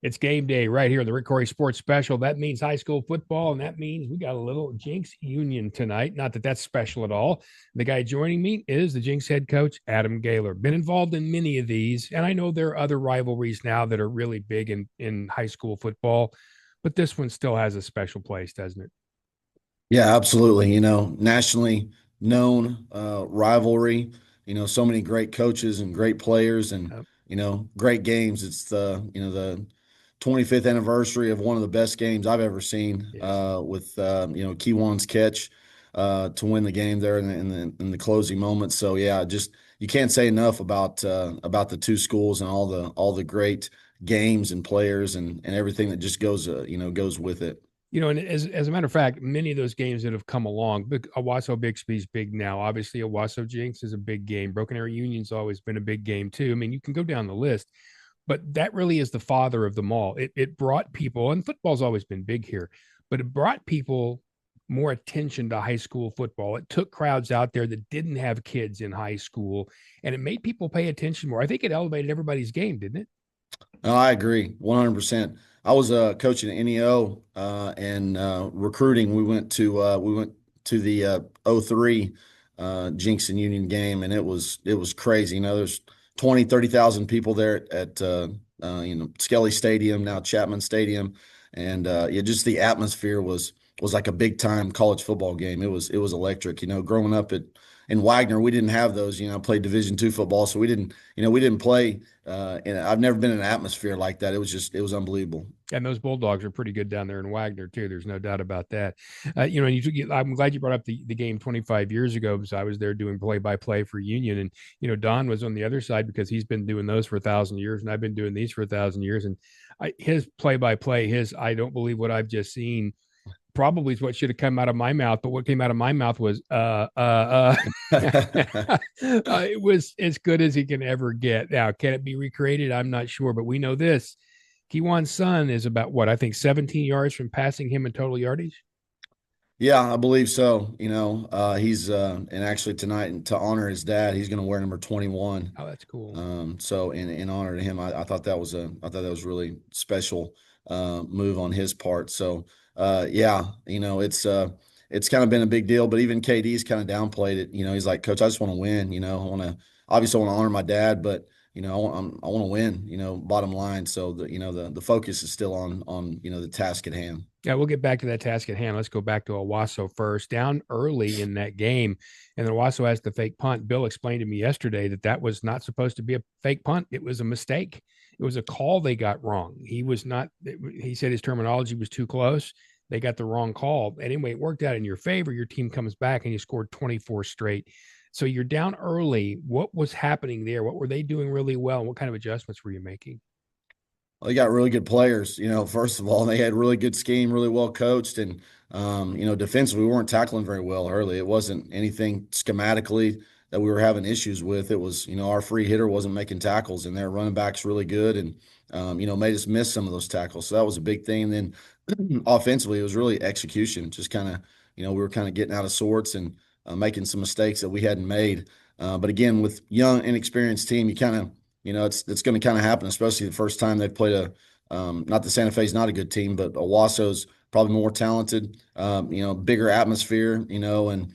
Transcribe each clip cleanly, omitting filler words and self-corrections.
It's game day right here on the Rick Corey Sports Special. That means high school football, and that means we got a little Jenks Union tonight. Not that that's special at all. The guy joining me is the Jenks head coach, Adam Gaylor. Been involved in many of these, and I know there are other rivalries now that are really big in high school football, but this one still has a special place, doesn't it? Yeah, absolutely. Nationally known rivalry, so many great coaches and great players and, Yep. great games. It's the 25th anniversary of one of the best games I've ever seen Yes. with, Keywan's catch to win the game there in the closing moments. So, yeah, just you can't say enough about the two schools and all the great games and players and everything that just goes with it. And as a matter of fact, many of those games that have come along, Owasso Bixby's big now. Obviously, Owasso Jinx is a big game. Broken Arrow Union's always been a big game too. I mean, you can go down the list, but that really is the father of them all. It brought people, and football's always been big here, but it brought people more attention to high school football. It took crowds out there that didn't have kids in high school, and it made people pay attention more. I think it elevated everybody's game, didn't it? No, I agree 100%. I was coaching at NEO and recruiting. We went to the '03 Jinx and Union game, and it was crazy. There's 20, 30,000 people there at Skelly Stadium, now Chapman Stadium, and yeah, just the atmosphere was like a big time college football game. It was electric. Growing up in Wagner, we didn't have those. I played Division II football, so we didn't play. And I've never been in an atmosphere like that. It was unbelievable. And those Bulldogs are pretty good down there in Wagner too. There's no doubt about that. I'm glad you brought up the game 25 years ago because I was there doing play-by-play for Union, and Don was on the other side because he's been doing those for 1,000 years, and I've been doing these for 1,000 years. And his play-by-play, his I don't believe what I've just seen, probably is what should have come out of my mouth, but what came out of my mouth was it was as good as he can ever get. Now, can it be recreated? I'm not sure, but we know this. Kiwan's son is about what I think 17 yards from passing him in total yardage. Yeah, I believe so. He's and actually tonight to honor his dad, he's going to wear number 21. Oh, that's cool. So in honor to him, I thought that was really special move on his part. So yeah, it's kind of been a big deal, but even KD's kind of downplayed it. He's like, Coach, I just want to win. I want to honor my dad, but I want to win. Bottom line. So the focus is still on the task at hand. Yeah, we'll get back to that task at hand. Let's go back to Owasso first. Down early in that game, and then Owasso has the fake punt. Bill explained to me yesterday that was not supposed to be a fake punt. It was a mistake. It was a call they got wrong. He was not. He said his terminology was too close. They got the wrong call. Anyway, it worked out in your favor. Your team comes back and you scored 24 straight. So you're down early. What was happening there? What were they doing really well? And what kind of adjustments were you making? Well, they got really good players. First of all, they had really good scheme, really well coached, and defensively, we weren't tackling very well early. It wasn't anything schematically that we were having issues with. It was, our free hitter wasn't making tackles, and their running backs really good, and made us miss some of those tackles. So that was a big thing. And then offensively, it was really execution. Just kind of, we were kind of getting out of sorts and making some mistakes that we hadn't made. But again, with young, inexperienced team, you kind of it's going to kind of happen, especially the first time they've played not that Santa Fe's not a good team, but Owasso's probably more talented, bigger atmosphere, and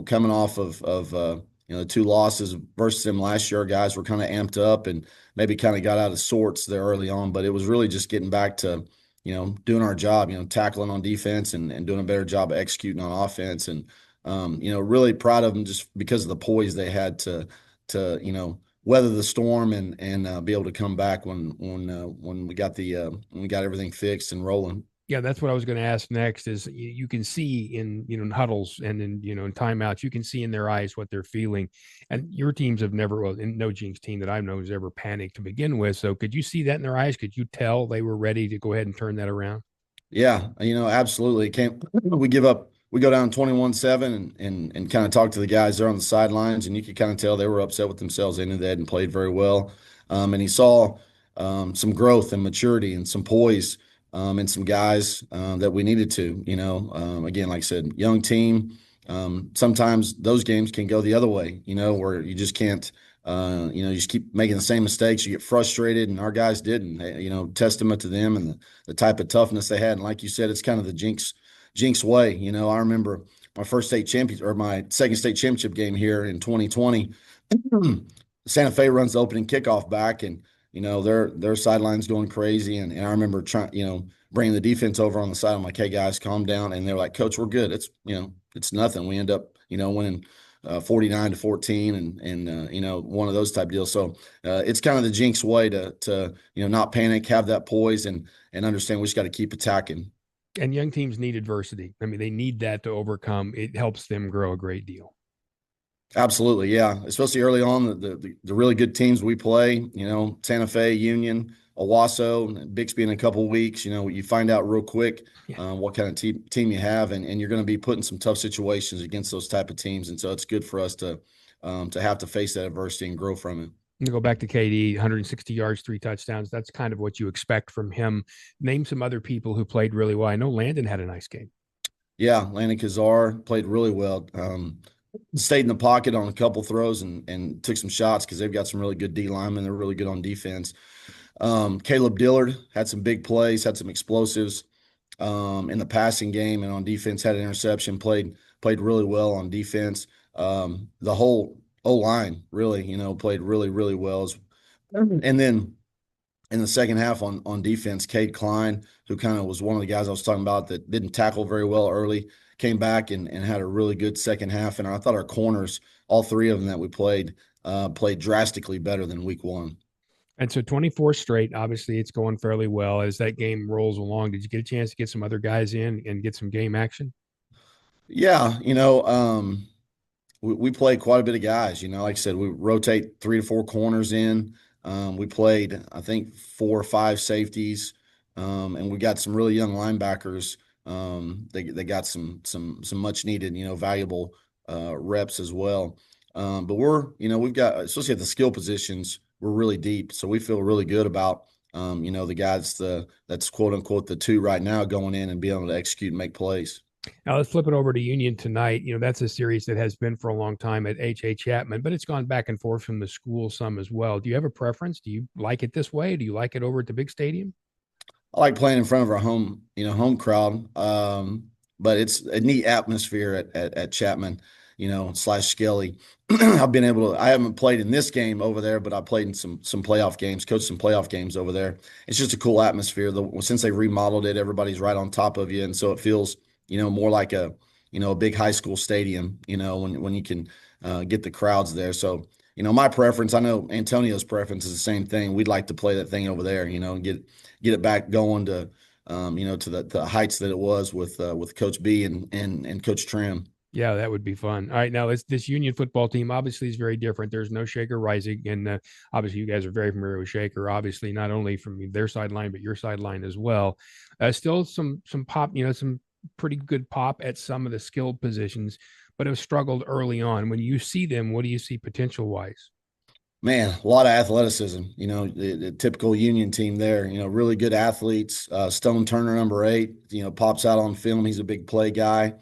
coming off of the two losses versus them last year, our guys were kind of amped up and maybe kind of got out of sorts there early on, but it was really just getting back to, doing our job, tackling on defense and doing a better job of executing on offense. And, really proud of them just because of the poise they had to weather the storm and be able to come back when we got everything fixed and rolling. Yeah, that's what I was going to ask next. Is you can see in huddles and in timeouts, you can see in their eyes what they're feeling. And your teams have never, well, and no Jinx team that I know has ever panicked to begin with. So could you see that in their eyes? Could you tell they were ready to go ahead and turn that around? Yeah, absolutely. Can't we give up? We go down 21-7 and kind of talk to the guys there on the sidelines, and you could kind of tell they were upset with themselves. They knew they hadn't played very well. And he saw some growth and maturity and some poise and some guys that we needed to. Again, like I said, young team. Sometimes those games can go the other way, where you just can't You just keep making the same mistakes. You get frustrated, and our guys didn't. Testament to them and the type of toughness they had. And like you said, it's kind of the Jinx way. I remember my first state champion or my second state championship game here in 2020. Santa Fe runs the opening kickoff back, and their sideline's going crazy. And I remember trying, bringing the defense over on the side. I'm like, hey guys, calm down. And they're like, Coach, we're good. It's nothing. We end up, winning 49-14 and one of those type deals. So it's kind of the Jinx way to not panic, have that poise and understand we just got to keep attacking. And young teams need adversity. I mean, they need that to overcome. It helps them grow a great deal. Absolutely, yeah. Especially early on, the really good teams we play, Santa Fe, Union, Owasso, Bixby in a couple of weeks. You find out real quick what kind of team you have, and you're going to be put in some tough situations against those type of teams. And so it's good for us to have to face that adversity and grow from it. To go back to KD, 160 yards, 3 touchdowns. That's kind of what you expect from him. Name some other people who played really well. I know Landon had a nice game. Yeah, Landon Kazar played really well. Stayed in the pocket on a couple throws and took some shots because they've got some really good D linemen. They're really good on defense. Caleb Dillard had some big plays, had some explosives in the passing game, and on defense had an interception. Played really well on defense. The whole O-line really, played really, really well. And then in the second half on defense, Cade Klein, who kind of was one of the guys I was talking about that didn't tackle very well early, came back and had a really good second half. And I thought our corners, all 3 of them that we played drastically better than week 1. And so 24 straight, obviously it's going fairly well as that game rolls along. Did you get a chance to get some other guys in and get some game action? Yeah, we played quite a bit of guys. Like I said, we rotate 3 to 4 corners in. We played, I think, 4 or 5 safeties, and we got some really young linebackers. They got some much needed, valuable reps as well. But we've got, especially at the skill positions, we're really deep, so we feel really good about the guys that's quote unquote the 2 right now going in and being able to execute and make plays. Now let's flip it over to Union tonight. That's a series that has been for a long time at H.A. Chapman, but it's gone back and forth from the school some as well. Do you have a preference? Do you like it this way? Do you like it over at the big stadium? I like playing in front of our home crowd. But it's a neat atmosphere at Chapman, / Skelly. I haven't played in this game over there, but I played in some playoff games, coached some playoff games over there. It's just a cool atmosphere. Since they remodeled it, everybody's right on top of you. And so it feels, more like a big high school stadium, when you can get the crowds there. So, my preference, I know Antonio's preference is the same thing. We'd like to play that thing over there, and get it back going to, to the heights that it was with Coach B and Coach Trim. Yeah, that would be fun. All right, now this Union football team obviously is very different. There's no Shaker Rising, and obviously you guys are very familiar with Shaker. Obviously, not only from their sideline but your sideline as well. Still some pop, some pretty good pop at some of the skilled positions, but have struggled early on. When you see them, what do you see potential wise? Man, a lot of athleticism. The typical Union team there. Really good athletes. Stone Turner, number 8. Pops out on film. He's a big play guy.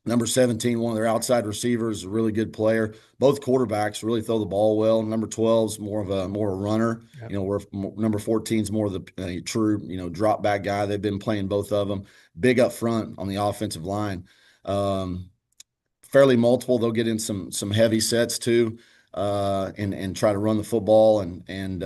Number 17, one of their outside receivers, a really good player. Both quarterbacks really throw the ball well. Number 12 is more a runner. Yep. Where number 14 is more of the true, drop back guy. They've been playing both of them. Big up front on the offensive line. Fairly multiple. They'll get in some heavy sets too, and try to run the football and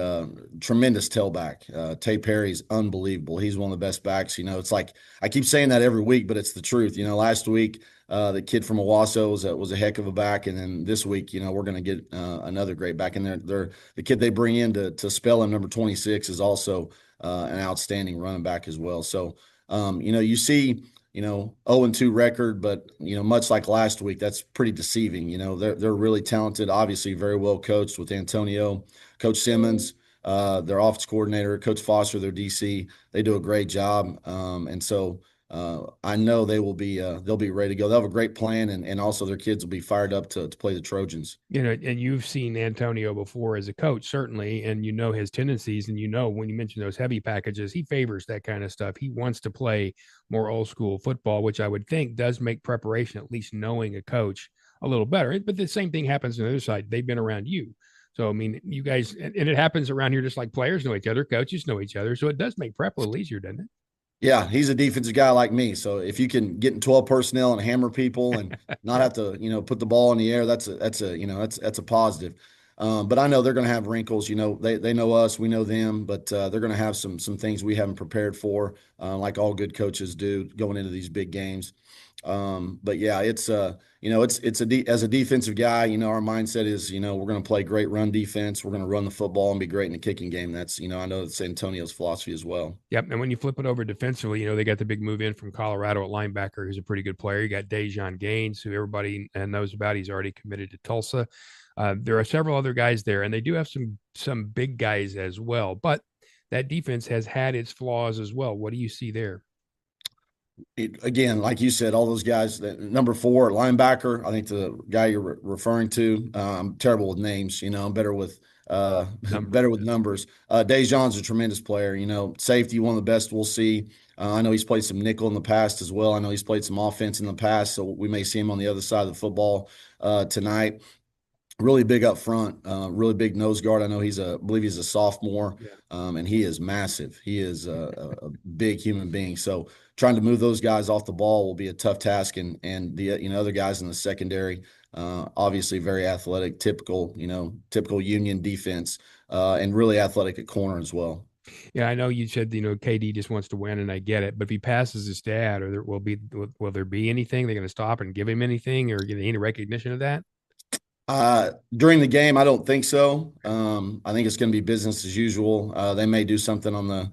tremendous tailback. Tay Perry's unbelievable. He's one of the best backs. It's like I keep saying that every week, but it's the truth. Last week the kid from Owasso was a heck of a back, and then this week, we're going to get another great back in there. The kid they bring in to spell him, number 26, is also an outstanding running back as well. So you see. 0-2 record, but much like last week, that's pretty deceiving. They're really talented, obviously very well coached with Antonio, Coach Simmons, their office coordinator, Coach Foster, their DC. They do a great job, and so I know they'll be ready to go. They'll have a great plan, and also their kids will be fired up to play the Trojans. And you've seen Antonio before as a coach, certainly, and his tendencies, and when you mention those heavy packages, he favors that kind of stuff. He wants to play more old school football, which I would think does make preparation, at least knowing a coach, a little better. But the same thing happens on the other side. They've been around you. So I mean, you guys, and it happens around here just like players know each other, coaches know each other. So it does make prep a little easier, doesn't Yeah, he's a defensive guy like me. So if you can get in 12 personnel and hammer people and not have to, put the ball in the air, that's a positive. But I know they're going to have wrinkles. They know us, we know them, but they're going to have some things we haven't prepared for, like all good coaches do going into these big games. But yeah, as a defensive guy, our mindset is, we're going to play great run defense. We're going to run the football and be great in the kicking game. That's, I know it's Antonio's philosophy as well. Yep. And when you flip it over defensively, they got the big move in from Colorado at linebacker, who's a pretty good player. You got Dejon Gaines, who everybody knows about. He's already committed to Tulsa. There are several other guys there, and they do have some big guys as well. But that defense has had its flaws as well. What do you see there? Again, like you said, all those guys. Number 4 linebacker. I think the guy you're referring to. I'm terrible with names. I'm better with Numbers. better with numbers. Dejon's a tremendous player. Safety, one of the best we'll see. I know he's played some nickel in the past as well. I know he's played some offense in the past, so we may see him on the other side of the football tonight. Really big up front, really big nose guard. I know I believe he's a sophomore, Yeah. and he is massive. He is a big human being. So trying to move those guys off the ball will be a tough task. And the other guys in the secondary, obviously very athletic, typical Union defense, and really athletic at corner as well. Yeah, I know you said KD just wants to win, and I get it. But if he passes his dad, or will there be anything? They're going to stop and give him anything, or get any recognition of that? During the game, I don't think so. I think it's going to be business as usual. They may do something on the,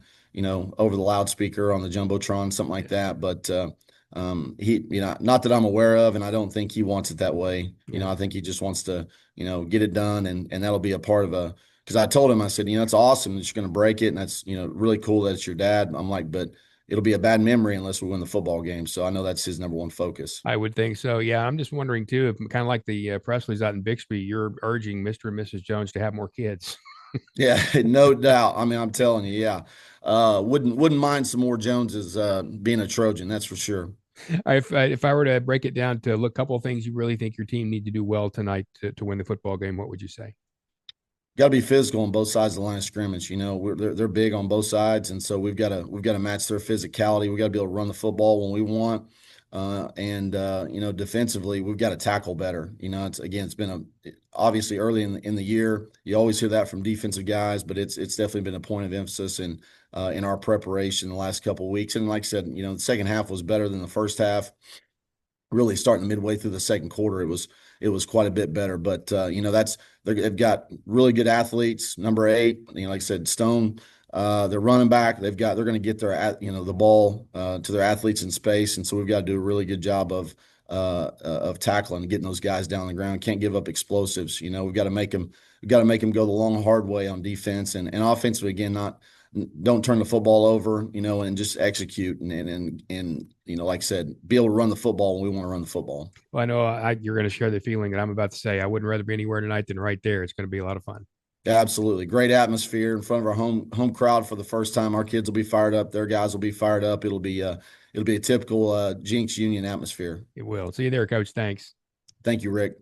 over the loudspeaker on the jumbotron, something like that. But he, not that I'm aware of, and I don't think he wants it that way. Yeah. I think he just wants to, get it done, and that'll be a part of a. Because I told him, I said, it's awesome that you're going to break it, and that's, really cool that it's your dad. I'm like, but it'll be a bad memory unless we win the football game. So I know that's his number one focus. I would think so. Yeah, I'm just wondering too, if kind of like the Presleys out in Bixby, you're urging Mr. and Mrs. Jones to have more kids. Yeah, no doubt. I mean, I'm telling you, yeah. Wouldn't mind some more Joneses being a Trojan, that's for sure. If I were to break it down to a couple of things you really think your team need to do well tonight to win the football game, what would you say? Got to be physical on both sides of the line of scrimmage. They're big on both sides, and so we've got to match their physicality. We got to be able to run the football when we want, and defensively we've got to tackle better. It's been obviously early in the year. You always hear that from defensive guys, but it's definitely been a point of emphasis in our preparation the last couple of weeks. And like I said, the second half was better than the first half. Really starting midway through the second quarter, it was quite a bit better. But they've got really good athletes. Number 8, like I said, Stone, they're running back. They're going to get the ball to their athletes in space, and so we've got to do a really good job of tackling and getting those guys down on the ground. Can't give up explosives. We've got to make them go the long hard way on defense and offensively. Again, don't turn the football over, and just execute and like I said, be able to run the football when we want to run the football. Well, I know you're going to share the feeling that I'm about to say. I wouldn't rather be anywhere tonight than right there. It's going to be a lot of fun. Yeah, absolutely. Great atmosphere in front of our home crowd for the first time. Our kids will be fired up. Their guys will be fired up. It'll be a typical Jenks Union atmosphere. It will. See you there, Coach. Thanks. Thank you, Rick.